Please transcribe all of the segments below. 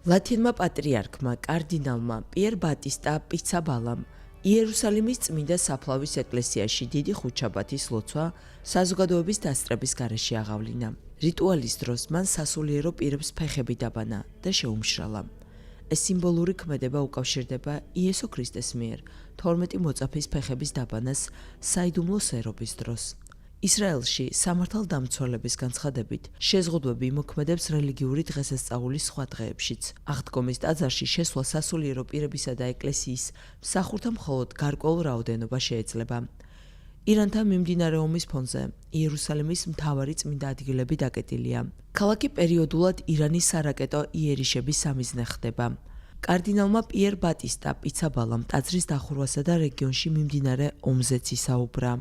ლათინმა პატრიარქმა კარდინალმა პიერ ბატისტა პიცაბალამ იერუსალიმის წმინდა საფლავის ეკლესიაში დიდი ხუთშაბათის ლოცვა საზოგადოების დასწრების გარეშე აღავლინა. რიტუალის დროს მან სასულიერო პირებს ფეხები დაბანა და შეუმშრალა. ეს სიმბოლური ქმედება უკავშირდება იესო ქრისტეს მიერ 12 მოწაფის ფეხების დაბანას საიდუმლო სერობის დროს. ისრაელში სამართალდამცველების განცხადებით შეზღუდვები იმოქმედებს რელიგიური დღესასწაულის სხვა დღეებშიც. აღდგომის ტაძარში შესვლა სასულიერო პირებისა და ეკლესიის მსახურთა მხოლოდ გარკვეულ რაოდენობა შეეძლება. ირანთან მიმდინარე ომის ფონზე იერუსალიმის მთავარი წმინდა ადგილები დაკეტილია. ქალაქი პერიოდულად ირანის სარაკეტო იერიშების სამიზნე ხდება. კარდინალმა პიერ ბატისტა პიცაბალამ ტაძრის დახურვასა და რეგიონში მიმდინარე ომზეც ისაუბრა.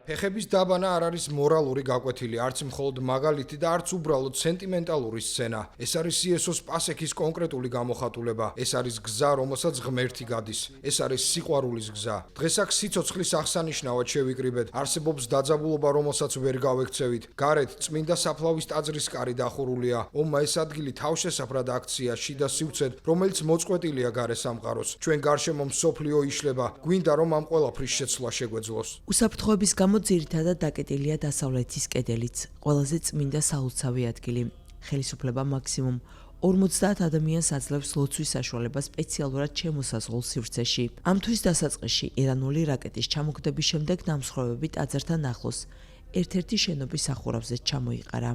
ფეხების დაბანა არ არის მორალური გაკვეთილი, არც მხოლოდ მაგალითი და არც უბრალოდ სენტიმენტალური სცენა. ეს არის იესოს პასექის კონკრეტული გამოხატულება. ეს არის გზა, რომელსაც ღმერთი გადის. ეს არის სიყვარულის გზა. დღეს აქ სიცოცხლის აღსანიშნავად შევიკრიბეთ. არსებობს დაძაბულობა, რომელსაც ვერ გავექცევით. გარეთ წმინდა საფლავის ტაძრის კარი დახურულია. ომმა ეს ადგილი თავშესაფრად აქცია შიდა სივრცედ, რომელიც მოწყვეტილია გარე სამყაროს. ჩვენ გარშემო მსოფლიო იშლება. გვინდა რომ ამ ყველაფრის შეცვლა შეგვეძლოს. უსაფრთხოების გამო ძირითადად დაკეტილია დასავლეთის კედელიც, ყველაზე წმინდა საოცავი ადგილი. ხელისუფლება მაქსიმუმ 50 ადამიანს აძლევს ლოცვის საშუალება სპეციალურად შემოსაზღვრულ სივრცეში. ამ თვის დასაწყისში ირანული რაკეტის ჩამოგდების შემდეგ დამსხვრევები ტაძართან ახლოს ერთ-ერთი შენობის სახურავზე ჩამოიყარა.